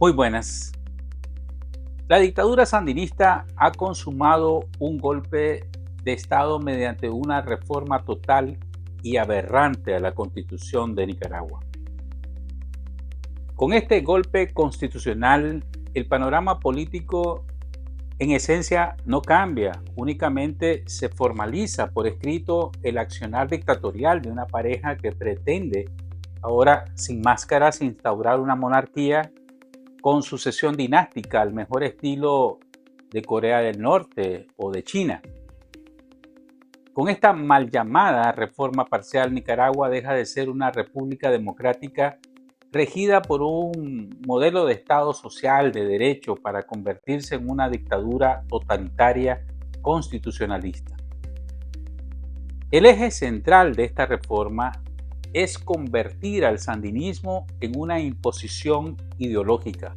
Muy buenas. La dictadura sandinista ha consumado un golpe de Estado mediante una reforma total y aberrante a la Constitución de Nicaragua. Con este golpe constitucional, el panorama político en esencia no cambia, únicamente se formaliza por escrito el accionar dictatorial de una pareja que pretende, ahora sin máscaras, instaurar una monarquía con sucesión dinástica al mejor estilo de Corea del Norte o de China. Con esta mal llamada reforma parcial, Nicaragua deja de ser una república democrática regida por un modelo de Estado social de derecho para convertirse en una dictadura totalitaria constitucionalista. El eje central de esta reforma es convertir al sandinismo en una imposición ideológica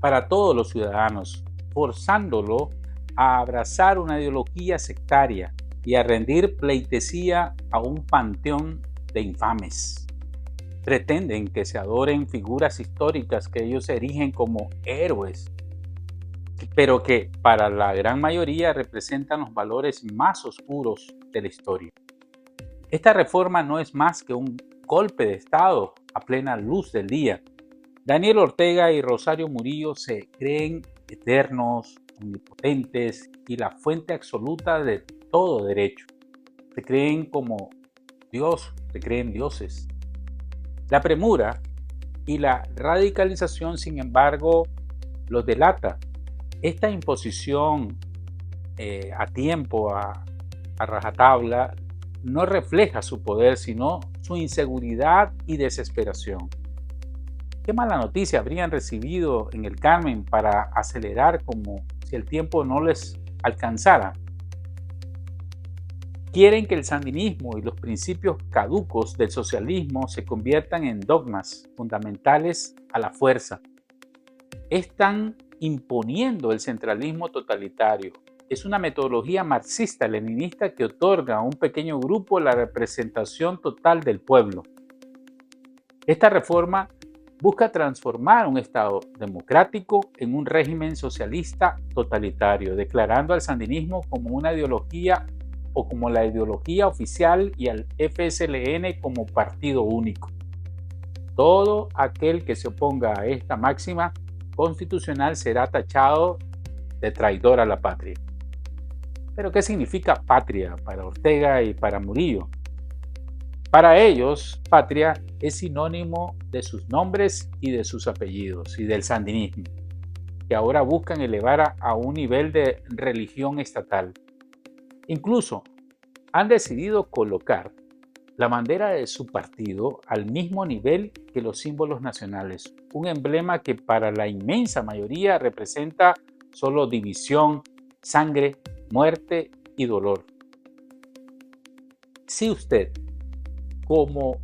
para todos los ciudadanos, forzándolo a abrazar una ideología sectaria y a rendir pleitesía a un panteón de infames. Pretenden que se adoren figuras históricas que ellos erigen como héroes, pero que para la gran mayoría representan los valores más oscuros de la historia. Esta reforma no es más que un golpe de Estado a plena luz del día. Daniel Ortega y Rosario Murillo se creen eternos, omnipotentes y la fuente absoluta de todo derecho. Se creen como Dios, se creen dioses. La premura y la radicalización, sin embargo, los delata. Esta imposición a tiempo, a rajatabla, no refleja su poder, sino su inseguridad y desesperación. ¿Qué mala noticia habrían recibido en el Carmen para acelerar como si el tiempo no les alcanzara? Quieren que el sandinismo y los principios caducos del socialismo se conviertan en dogmas fundamentales a la fuerza. Están imponiendo el centralismo totalitario. Es una metodología marxista-leninista que otorga a un pequeño grupo la representación total del pueblo. Esta reforma busca transformar un Estado democrático en un régimen socialista totalitario, declarando al sandinismo como una ideología o como la ideología oficial y al FSLN como partido único. Todo aquel que se oponga a esta máxima constitucional será tachado de traidor a la patria. ¿Pero qué significa patria para Ortega y para Murillo? Para ellos, patria es sinónimo de sus nombres y de sus apellidos y del sandinismo, que ahora buscan elevar a un nivel de religión estatal. Incluso han decidido colocar la bandera de su partido al mismo nivel que los símbolos nacionales, un emblema que para la inmensa mayoría representa solo división, sangre, muerte y dolor. Si usted, como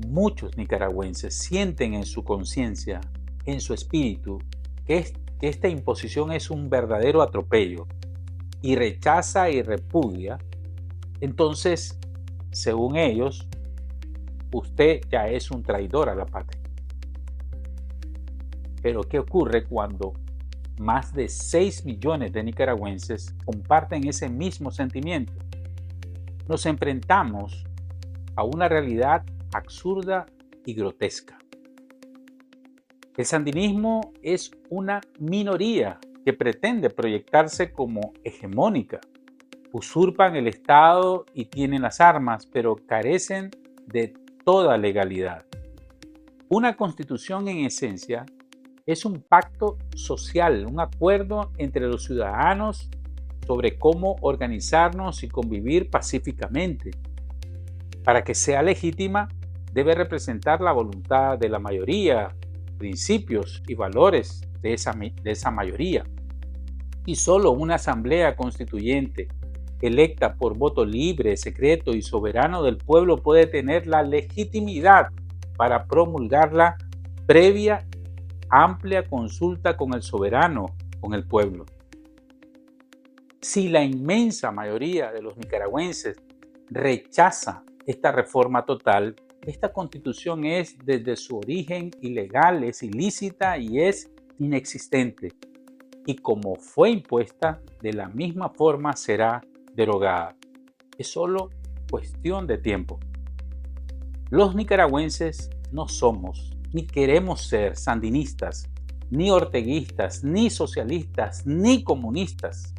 muchos nicaragüenses, sienten en su conciencia, en su espíritu, que esta imposición es un verdadero atropello y rechaza y repudia, entonces, según ellos, usted ya es un traidor a la patria. Pero ¿qué ocurre cuando más de 6 millones de nicaragüenses comparten ese mismo sentimiento? Nos enfrentamos a una realidad absurda y grotesca. El sandinismo es una minoría que pretende proyectarse como hegemónica. Usurpan el Estado y tienen las armas, pero carecen de toda legalidad. Una constitución en esencia es un pacto social, un acuerdo entre los ciudadanos sobre cómo organizarnos y convivir pacíficamente. Para que sea legítima, debe representar la voluntad de la mayoría, principios y valores de esa mayoría. Y solo una asamblea constituyente, electa por voto libre, secreto y soberano del pueblo, puede tener la legitimidad para promulgarla previa amplia consulta con el soberano, con el pueblo. Si la inmensa mayoría de los nicaragüenses rechaza esta reforma total, esta constitución es desde su origen ilegal, es ilícita y es inexistente y como fue impuesta, de la misma forma será derogada. Es solo cuestión de tiempo. Los nicaragüenses no somos ni queremos ser sandinistas, ni orteguistas, ni socialistas, ni comunistas.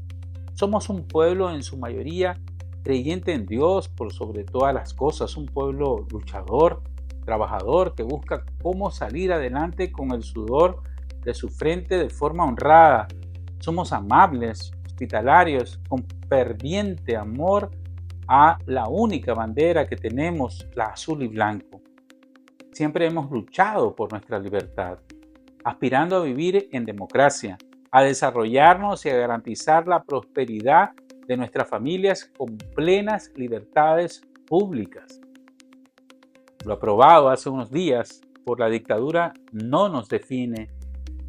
Somos un pueblo en su mayoría creyente en Dios por sobre todas las cosas, un pueblo luchador, trabajador, que busca cómo salir adelante con el sudor de su frente de forma honrada. Somos amables, hospitalarios, con ferviente amor a la única bandera que tenemos, la azul y blanco. Siempre hemos luchado por nuestra libertad, aspirando a vivir en democracia, a desarrollarnos y a garantizar la prosperidad de nuestras familias con plenas libertades públicas. Lo aprobado hace unos días por la dictadura no nos define,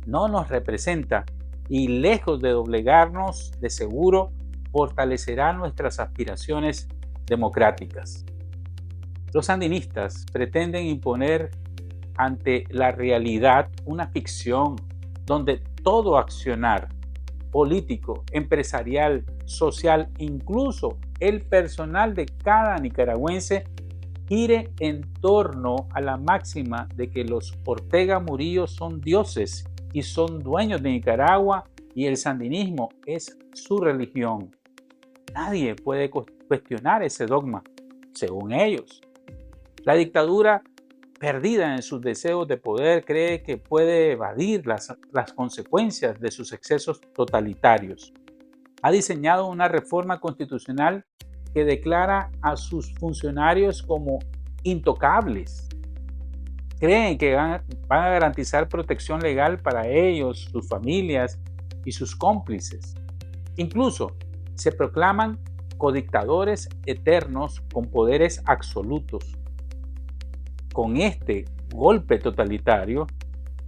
no nos representa y lejos de doblegarnos, de seguro fortalecerá nuestras aspiraciones democráticas. Los sandinistas pretenden imponer ante la realidad una ficción donde todo accionar político, empresarial, social, incluso el personal de cada nicaragüense gire en torno a la máxima de que los Ortega Murillo son dioses y son dueños de Nicaragua y el sandinismo es su religión. Nadie puede cuestionar ese dogma, según ellos. La dictadura, perdida en sus deseos de poder, cree que puede evadir las consecuencias de sus excesos totalitarios. Ha diseñado una reforma constitucional que declara a sus funcionarios como intocables. Creen que van a garantizar protección legal para ellos, sus familias y sus cómplices. Incluso se proclaman codictadores eternos con poderes absolutos. Con este golpe totalitario,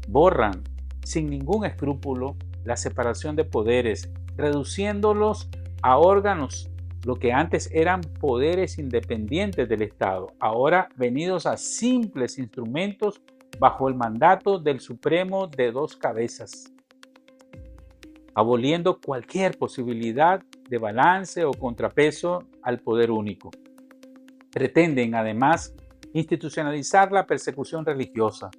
borran sin ningún escrúpulo la separación de poderes, reduciéndolos a órganos, lo que antes eran poderes independientes del Estado, ahora venidos a simples instrumentos bajo el mandato del Supremo de dos cabezas, aboliendo cualquier posibilidad de balance o contrapeso al poder único. Pretenden, además, institucionalizar la persecución religiosa,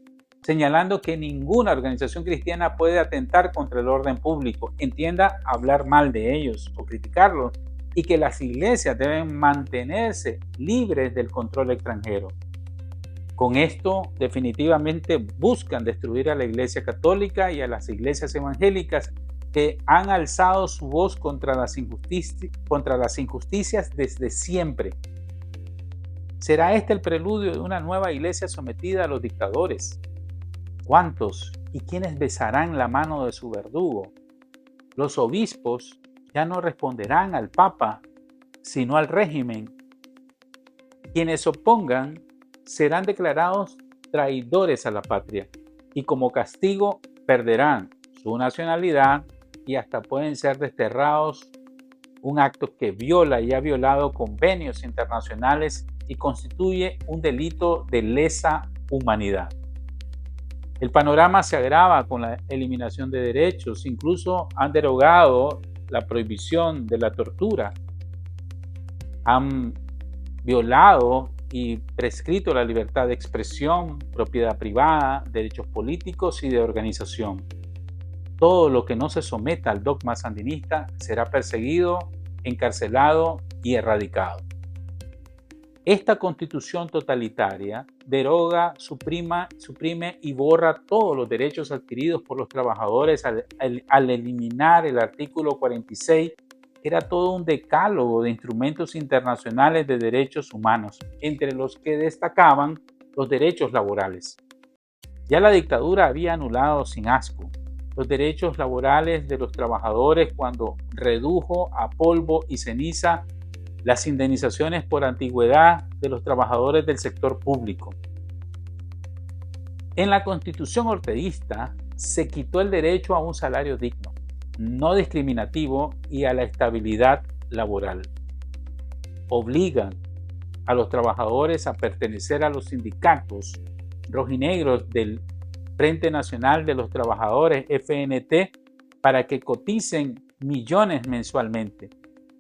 señalando que ninguna organización cristiana puede atentar contra el orden público, entienda hablar mal de ellos o criticarlos, y que las iglesias deben mantenerse libres del control extranjero. Con esto, definitivamente buscan destruir a la Iglesia Católica y a las iglesias evangélicas que han alzado su voz contra las injusticias desde siempre. ¿Será este el preludio de una nueva iglesia sometida a los dictadores? ¿Cuántos y quiénes besarán la mano de su verdugo? Los obispos ya no responderán al Papa, sino al régimen. Quienes se opongan serán declarados traidores a la patria y como castigo perderán su nacionalidad y hasta pueden ser desterrados, un acto que viola y ha violado convenios internacionales y constituye un delito de lesa humanidad. El panorama se agrava con la eliminación de derechos, incluso han derogado la prohibición de la tortura, han violado y prescrito la libertad de expresión, propiedad privada, derechos políticos y de organización. Todo lo que no se someta al dogma sandinista será perseguido, encarcelado y erradicado. Esta constitución totalitaria deroga, suprime y borra todos los derechos adquiridos por los trabajadores al eliminar el artículo 46, que era todo un decálogo de instrumentos internacionales de derechos humanos, entre los que destacaban los derechos laborales. Ya la dictadura había anulado sin asco los derechos laborales de los trabajadores cuando redujo a polvo y ceniza las indemnizaciones por antigüedad de los trabajadores del sector público. En la Constitución orteguista se quitó el derecho a un salario digno, no discriminativo y a la estabilidad laboral. Obligan a los trabajadores a pertenecer a los sindicatos rojinegros del Frente Nacional de los Trabajadores, FNT, para que coticen millones mensualmente.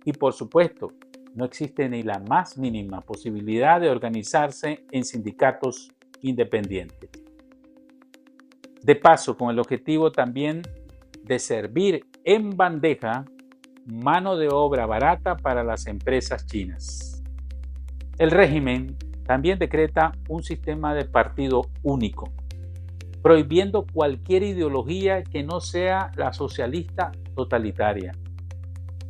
Y por supuesto, no existe ni la más mínima posibilidad de organizarse en sindicatos independientes. De paso, con el objetivo también de servir en bandeja mano de obra barata para las empresas chinas. El régimen también decreta un sistema de partido único, prohibiendo cualquier ideología que no sea la socialista totalitaria.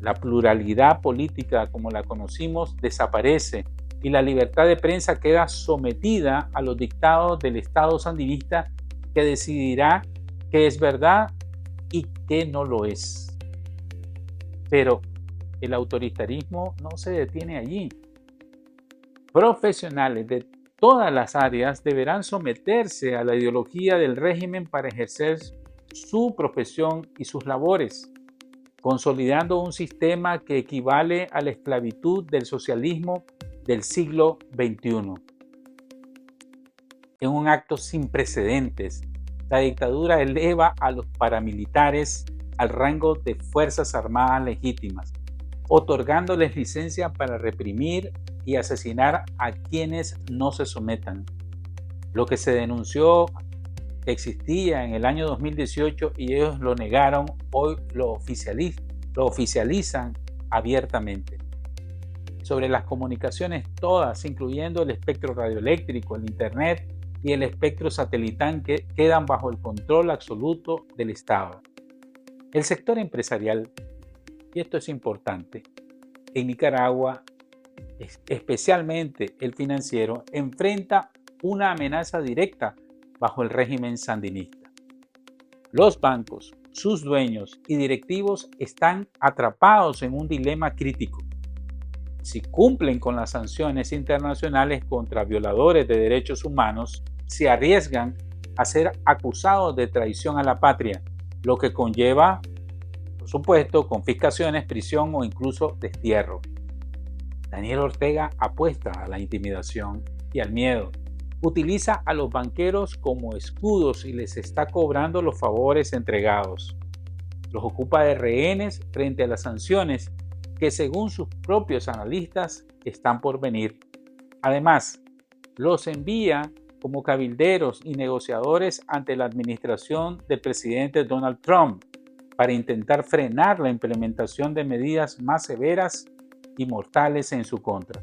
La pluralidad política como la conocimos desaparece y la libertad de prensa queda sometida a los dictados del Estado sandinista, que decidirá qué es verdad y qué no lo es. Pero el autoritarismo no se detiene allí. Profesionales de todas las áreas deberán someterse a la ideología del régimen para ejercer su profesión y sus labores, consolidando un sistema que equivale a la esclavitud del socialismo del siglo XXI. En un acto sin precedentes, la dictadura eleva a los paramilitares al rango de Fuerzas Armadas legítimas, otorgándoles licencia para reprimir y asesinar a quienes no se sometan. Lo que se denunció que existía en el año 2018 y ellos lo negaron, hoy lo oficializan abiertamente. Sobre las comunicaciones todas, incluyendo el espectro radioeléctrico, el internet y el espectro satelital, que quedan bajo el control absoluto del Estado. El sector empresarial, y esto es importante, en Nicaragua, especialmente el financiero, enfrenta una amenaza directa bajo el régimen sandinista. Los bancos, sus dueños y directivos están atrapados en un dilema crítico. Si cumplen con las sanciones internacionales contra violadores de derechos humanos, se arriesgan a ser acusados de traición a la patria, lo que conlleva, por supuesto, confiscaciones, prisión o incluso destierro. Daniel Ortega apuesta a la intimidación y al miedo. Utiliza a los banqueros como escudos y les está cobrando los favores entregados. Los ocupa de rehenes frente a las sanciones que, según sus propios analistas, están por venir. Además, los envía como cabilderos y negociadores ante la administración del presidente Donald Trump para intentar frenar la implementación de medidas más severas y mortales en su contra.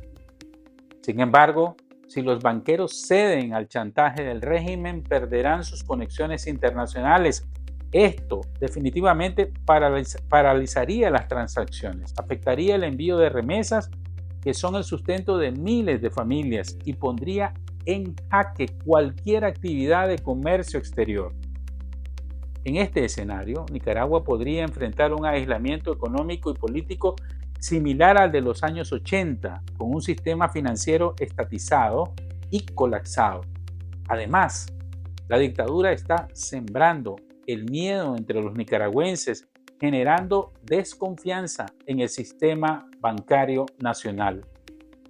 Sin embargo, si los banqueros ceden al chantaje del régimen, perderán sus conexiones internacionales. Esto definitivamente paralizaría las transacciones, afectaría el envío de remesas, que son el sustento de miles de familias, y pondría en jaque cualquier actividad de comercio exterior. En este escenario, Nicaragua podría enfrentar un aislamiento económico y político similar al de los años 80, con un sistema financiero estatizado y colapsado. Además, la dictadura está sembrando el miedo entre los nicaragüenses, generando desconfianza en el sistema bancario nacional.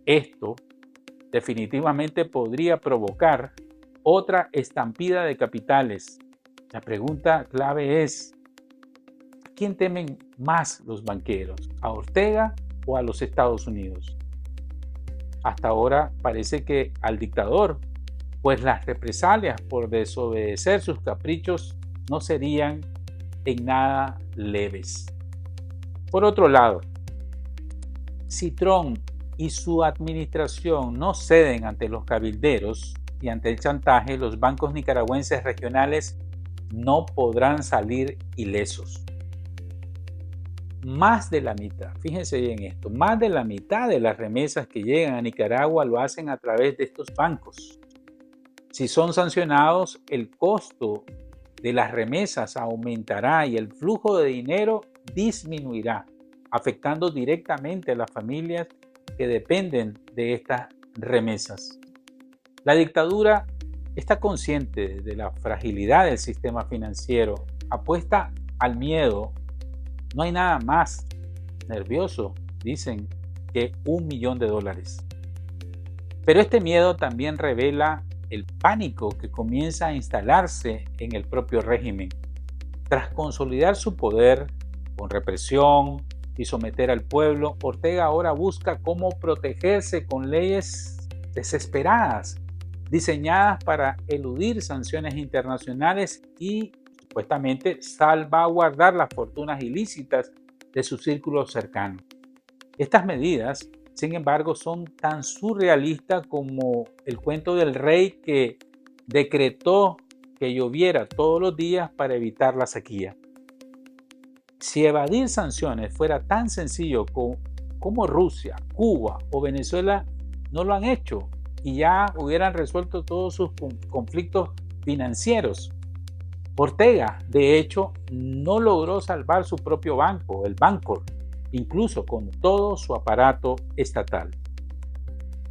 Esto definitivamente podría provocar otra estampida de capitales. La pregunta clave es: ¿a quién temen más los banqueros? ¿A Ortega o a los Estados Unidos? Hasta ahora parece que al dictador, pues las represalias por desobedecer sus caprichos no serían en nada leves. Por otro lado, si Trump y su administración no ceden ante los cabilderos y ante el chantaje, los bancos nicaragüenses regionales no podrán salir ilesos. Más de la mitad, fíjense bien esto, más de la mitad de las remesas que llegan a Nicaragua lo hacen a través de estos bancos. Si son sancionados, el costo de las remesas aumentará y el flujo de dinero disminuirá, afectando directamente a las familias que dependen de estas remesas. La dictadura está consciente de la fragilidad del sistema financiero, apuesta al miedo. No hay nada más nervioso, dicen, que $1 millón. Pero este miedo también revela el pánico que comienza a instalarse en el propio régimen. Tras consolidar su poder con represión y someter al pueblo, Ortega ahora busca cómo protegerse con leyes desesperadas, diseñadas para eludir sanciones internacionales y supuestamente salvaguardar las fortunas ilícitas de su círculo cercano. Estas medidas, sin embargo, son tan surrealistas como el cuento del rey que decretó que lloviera todos los días para evitar la sequía. Si evadir sanciones fuera tan sencillo como Rusia, Cuba o Venezuela no lo han hecho y ya hubieran resuelto todos sus conflictos financieros. Ortega, de hecho, no logró salvar su propio banco, el Bancor, incluso con todo su aparato estatal.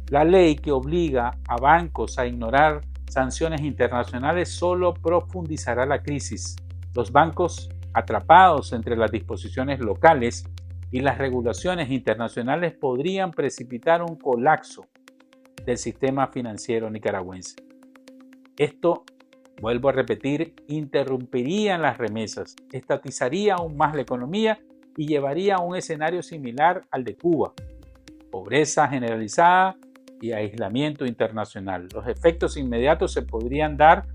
La ley que obliga a bancos a ignorar sanciones internacionales solo profundizará la crisis. Los bancos, atrapados entre las disposiciones locales y las regulaciones internacionales, podrían precipitar un colapso del sistema financiero nicaragüense. Esto, vuelvo a repetir, interrumpiría las remesas, estatizaría aún más la economía y llevaría a un escenario similar al de Cuba: pobreza generalizada y aislamiento internacional. Los efectos inmediatos se podrían dar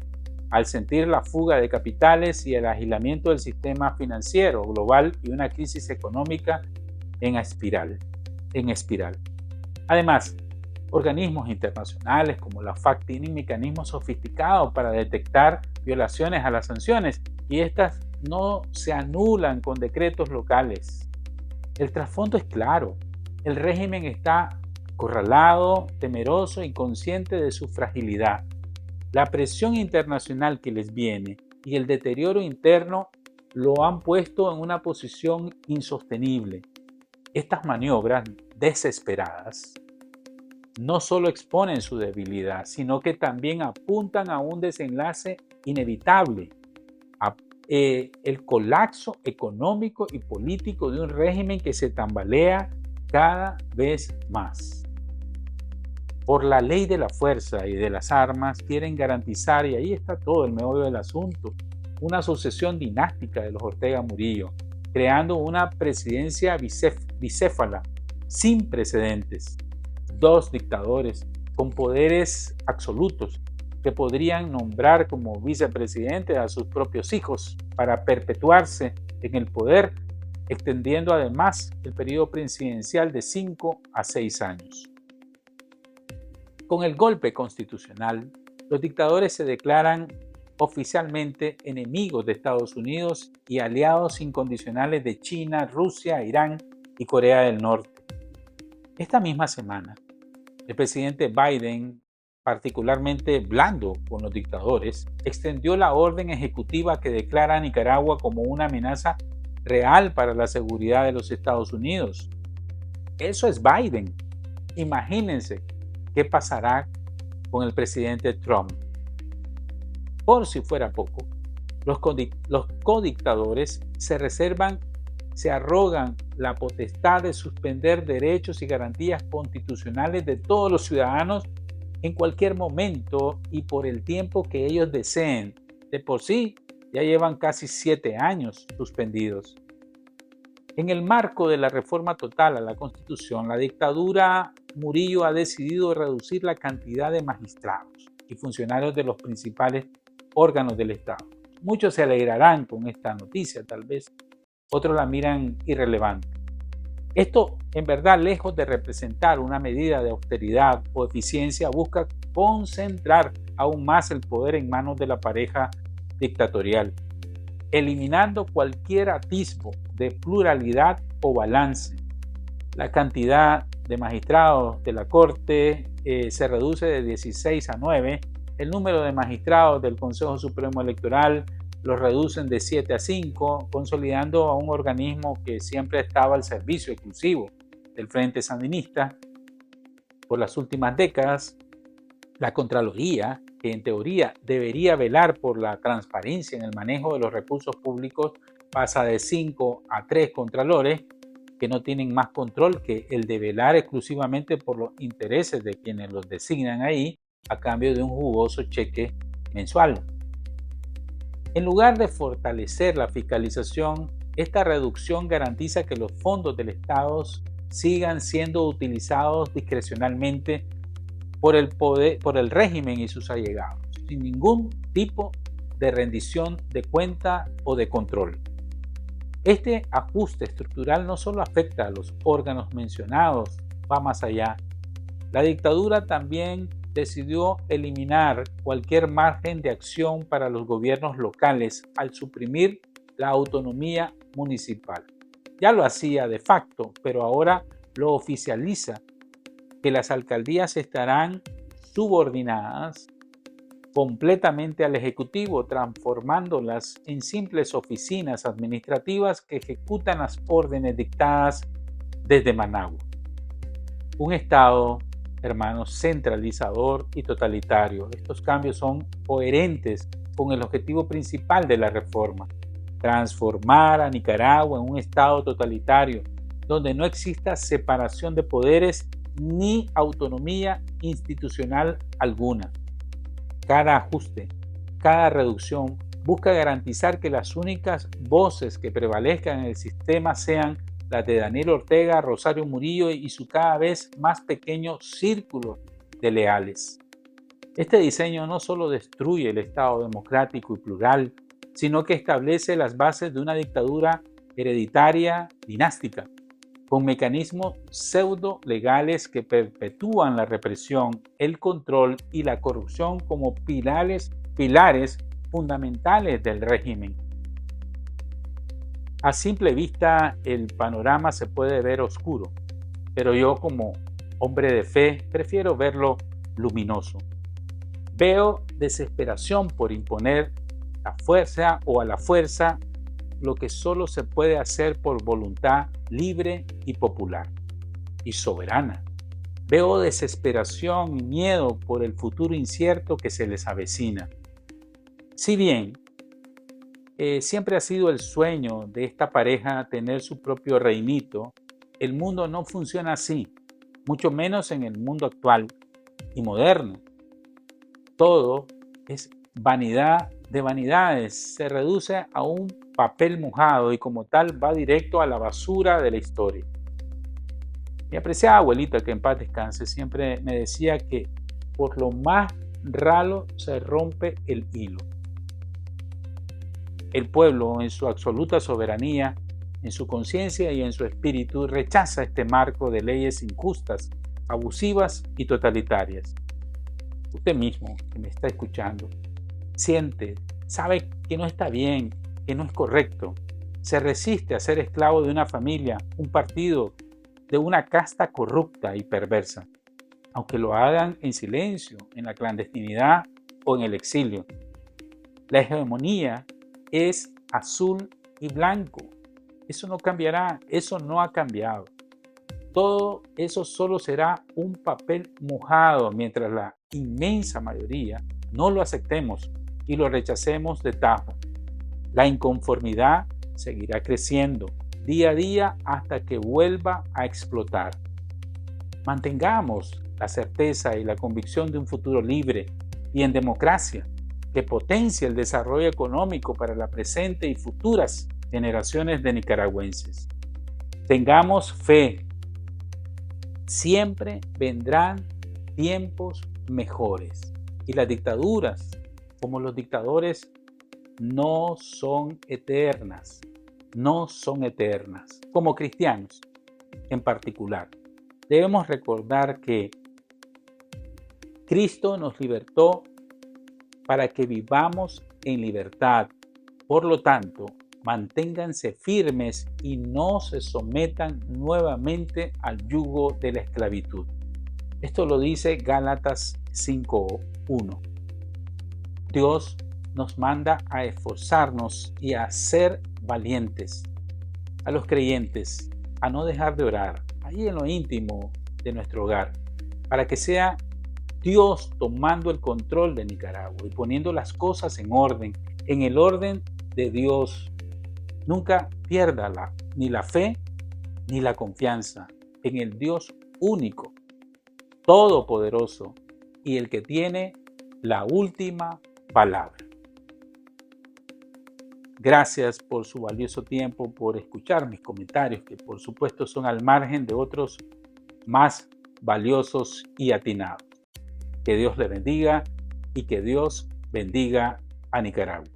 al sentir la fuga de capitales y el aislamiento del sistema financiero global y una crisis económica en espiral. Además, organismos internacionales como la FACT tienen mecanismos sofisticados para detectar violaciones a las sanciones y estas no se anulan con decretos locales. El trasfondo es claro: el régimen está acorralado, temeroso y consciente de su fragilidad. La presión internacional que les viene y el deterioro interno lo han puesto en una posición insostenible. Estas maniobras desesperadas no solo exponen su debilidad, sino que también apuntan a un desenlace inevitable, el colapso económico y político de un régimen que se tambalea cada vez más. Por la ley de la fuerza y de las armas quieren garantizar, y ahí está todo el meollo del asunto, una sucesión dinástica de los Ortega Murillo, creando una presidencia bicéfala sin precedentes. Dos dictadores con poderes absolutos que podrían nombrar como vicepresidentes a sus propios hijos para perpetuarse en el poder, extendiendo además el periodo presidencial de 5 a 6 años. Con el golpe constitucional, los dictadores se declaran oficialmente enemigos de Estados Unidos y aliados incondicionales de China, Rusia, Irán y Corea del Norte. Esta misma semana, el presidente Biden, particularmente blando con los dictadores, extendió la orden ejecutiva que declara a Nicaragua como una amenaza real para la seguridad de los Estados Unidos. Eso es Biden. Imagínense qué pasará con el presidente Trump. Por si fuera poco, los codictadores se arrogan la potestad de suspender derechos y garantías constitucionales de todos los ciudadanos en cualquier momento y por el tiempo que ellos deseen. De por sí, ya llevan casi 7 años suspendidos. En el marco de la reforma total a la Constitución, la dictadura Murillo ha decidido reducir la cantidad de magistrados y funcionarios de los principales órganos del Estado. Muchos se alegrarán con esta noticia, tal vez otros la miran irrelevante. Esto, en verdad, lejos de representar una medida de austeridad o eficiencia, busca concentrar aún más el poder en manos de la pareja dictatorial, eliminando cualquier atisbo de pluralidad o balance. La cantidad de magistrados de la Corte se reduce de 16 a 9, el número de magistrados del Consejo Supremo Electoral los reducen de 7 a 5, consolidando a un organismo que siempre estaba al servicio exclusivo del Frente Sandinista. Por las últimas décadas, la Contraloría, que en teoría debería velar por la transparencia en el manejo de los recursos públicos, pasa de 5 a 3 contralores que no tienen más control que el de velar exclusivamente por los intereses de quienes los designan ahí a cambio de un jugoso cheque mensual. En lugar de fortalecer la fiscalización, esta reducción garantiza que los fondos del Estado sigan siendo utilizados discrecionalmente por el régimen y sus allegados, sin ningún tipo de rendición de cuenta o de control. Este ajuste estructural no solo afecta a los órganos mencionados, va más allá. La dictadura también decidió eliminar cualquier margen de acción para los gobiernos locales al suprimir la autonomía municipal. Ya lo hacía de facto, pero ahora lo oficializa, que las alcaldías estarán subordinadas completamente al Ejecutivo, transformándolas en simples oficinas administrativas que ejecutan las órdenes dictadas desde Managua. Un Estado, hermanos, centralizador y totalitario. Estos cambios son coherentes con el objetivo principal de la reforma: transformar a Nicaragua en un Estado totalitario, donde no exista separación de poderes ni autonomía institucional alguna. Cada ajuste, cada reducción busca garantizar que las únicas voces que prevalezcan en el sistema sean las de Daniel Ortega, Rosario Murillo y su cada vez más pequeño círculo de leales. Este diseño no solo destruye el Estado democrático y plural, sino que establece las bases de una dictadura hereditaria dinástica, con mecanismos pseudo-legales que perpetúan la represión, el control y la corrupción como pilares fundamentales del régimen. A simple vista el panorama se puede ver oscuro, pero yo como hombre de fe prefiero verlo luminoso. Veo desesperación por imponer la fuerza o a la fuerza lo que solo se puede hacer por voluntad libre y popular y soberana. Veo desesperación y miedo por el futuro incierto que se les avecina. Si bien siempre ha sido el sueño de esta pareja tener su propio reinito, el mundo no funciona así, mucho menos en el mundo actual y moderno. Todo es vanidad de vanidades, se reduce a un papel mojado y como tal va directo a la basura de la historia. Mi apreciada abuelita, que en paz descanse, siempre me decía que por lo más ralo se rompe el hilo. El pueblo, en su absoluta soberanía, en su conciencia y en su espíritu, rechaza este marco de leyes injustas, abusivas y totalitarias. Usted mismo, que me está escuchando, siente, sabe que no está bien, que no es correcto. Se resiste a ser esclavo de una familia, un partido, de una casta corrupta y perversa, aunque lo hagan en silencio, en la clandestinidad o en el exilio. La hegemonía es azul y blanco. Eso no cambiará, eso no ha cambiado. Todo eso solo será un papel mojado mientras la inmensa mayoría no lo aceptemos y lo rechacemos de tajo. La inconformidad seguirá creciendo día a día hasta que vuelva a explotar. Mantengamos la certeza y la convicción de un futuro libre y en democracia que potencie el desarrollo económico para la presente y futuras generaciones de nicaragüenses. Tengamos fe. Siempre vendrán tiempos mejores y las dictaduras, como los dictadores, no son eternas, Como cristianos, en particular, debemos recordar que Cristo nos libertó para que vivamos en libertad. Por lo tanto, manténganse firmes y no se sometan nuevamente al yugo de la esclavitud. Esto lo dice Gálatas 5:1. Dios nos manda a esforzarnos y a ser valientes. A los creyentes, a no dejar de orar, ahí en lo íntimo de nuestro hogar, para que sea Dios tomando el control de Nicaragua y poniendo las cosas en orden, en el orden de Dios. Nunca pierda ni la fe ni la confianza en el Dios único, todopoderoso, y el que tiene la última palabra. Gracias por su valioso tiempo, por escuchar mis comentarios, que por supuesto son al margen de otros más valiosos y atinados. Que Dios le bendiga y que Dios bendiga a Nicaragua.